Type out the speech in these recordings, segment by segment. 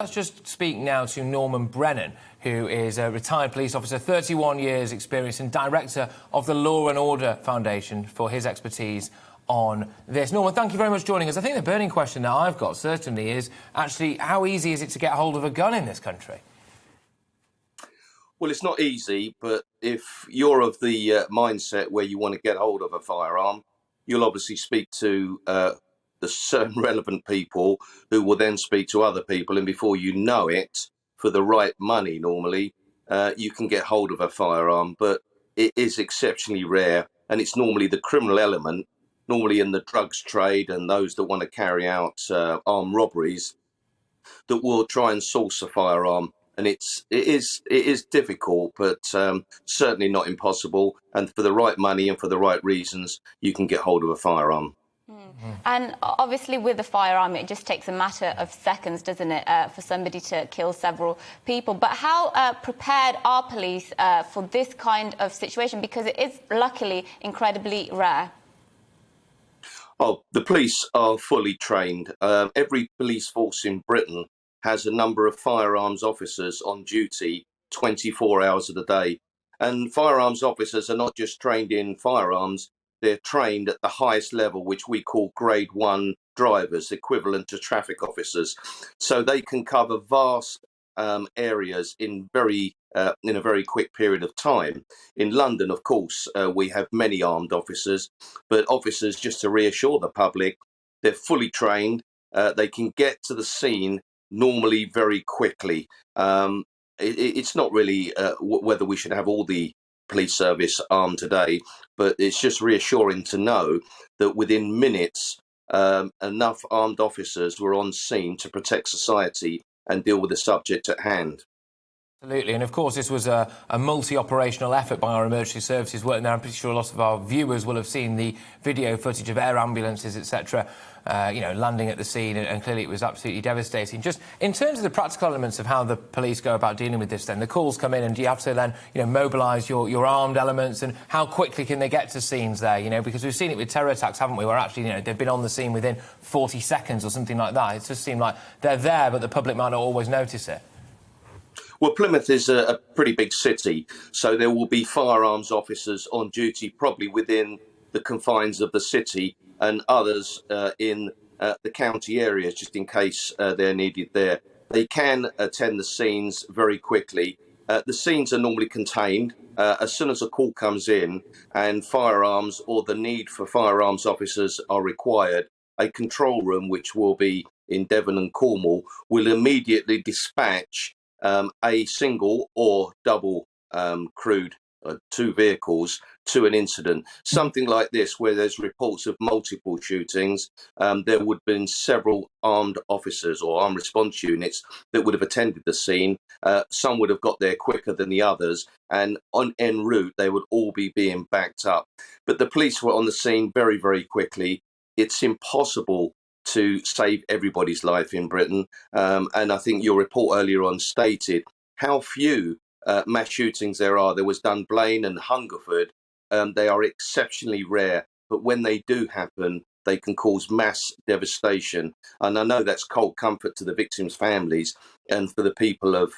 Let's just speak now to Norman Brennan, who is a retired police officer, 31 years experience and director of the Law and Order Foundation, for his expertise on this. Norman, thank you very much for joining us. I think the burning question that I've got certainly is actually how easy is it to get hold of a gun in this country? Well, it's not easy, but if you're of the mindset where you want to get hold of a firearm, you'll obviously speak to the certain relevant people who will then speak to other people, and before you know it, for the right money normally, you can get hold of a firearm. But it is exceptionally rare, and it's normally the criminal element, normally in the drugs trade and those that want to carry out armed robberies, that will try and source a firearm. And it is difficult, but certainly not impossible. And for the right money and for the right reasons, you can get hold of a firearm. And obviously with a firearm, it just takes a matter of seconds, doesn't it, for somebody to kill several people. But how prepared are police for this kind of situation? Because it is luckily incredibly rare. Oh, the police are fully trained. Every police force in Britain has a number of firearms officers on duty 24 hours of the day. And firearms officers are not just trained in firearms, they're trained at the highest level, which we call grade 1 drivers, equivalent to traffic officers. So they can cover vast areas in a very quick period of time. In London, of course, we have many armed officers, but officers, just to reassure the public, they're fully trained. They can get to the scene normally very quickly. It's not really whether we should have all the police service armed today, but it's just reassuring to know that within minutes, enough armed officers were on scene to protect society and deal with the subject at hand. Absolutely, and of course this was a multi-operational effort by our emergency services working there. I'm pretty sure a lot of our viewers will have seen the video footage of air ambulances, etc., landing at the scene, and clearly it was absolutely devastating. Just in terms of the practical elements of how the police go about dealing with this, then the calls come in, and do you have to then mobilise your armed elements, and how quickly can they get to scenes there? Because we've seen it with terror attacks, haven't we, where actually they've been on the scene within 40 seconds or something like that. It just seemed like they're there, but the public might not always notice it. Well, Plymouth is a pretty big city, so there will be firearms officers on duty probably within the confines of the city, and others in the county areas, just in case they're needed there. They can attend the scenes very quickly. The scenes are normally contained. As soon as a call comes in and firearms or the need for firearms officers are required, a control room, which will be in Devon and Cornwall, will immediately dispatch a single or double crewed two vehicles to an incident. Something like this, where there's reports of multiple shootings, there would have been several armed officers or armed response units that would have attended the scene. Some would have got there quicker than the others, and en route they would all be being backed up. But the police were on the scene very, very quickly. It's impossible to save everybody's life in Britain. And I think your report earlier on stated how few mass shootings there are. There was Dunblane and Hungerford. They are exceptionally rare, but when they do happen, they can cause mass devastation. And I know that's cold comfort to the victims' families and for the people of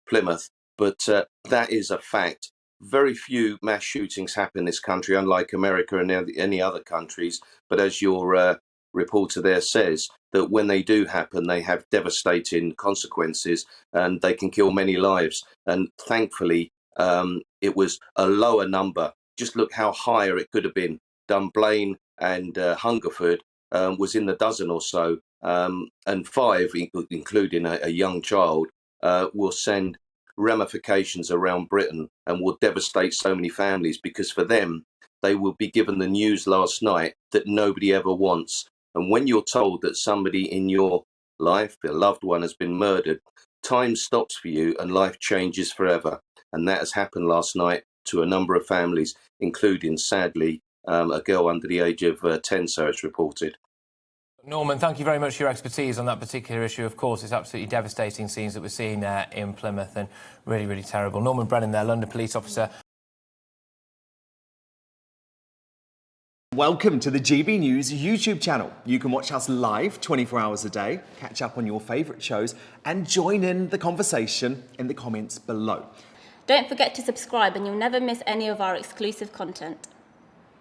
Plymouth, but that is a fact. Very few mass shootings happen in this country, unlike America and any other countries. But as your reporter there says, that when they do happen, they have devastating consequences and they can kill many lives. And thankfully, it was a lower number. Just look how higher it could have been. Dunblane and Hungerford was in the dozen or so, and 5, including a young child, will send ramifications around Britain and will devastate so many families, because for them, they will be given the news last night that nobody ever wants. And when you're told that somebody in your life, a loved one, has been murdered, time stops for you and life changes forever. And that has happened last night to a number of families, including, sadly, a girl under the age of 10, so it's reported. Norman, thank you very much for your expertise on that particular issue. Of course, it's absolutely devastating scenes that we're seeing there in Plymouth, and really, really terrible. Norman Brennan there, London police officer. Welcome to the GB News YouTube channel. You can watch us live 24 hours a day, catch up on your favourite shows and join in the conversation in the comments below. Don't forget to subscribe and you'll never miss any of our exclusive content.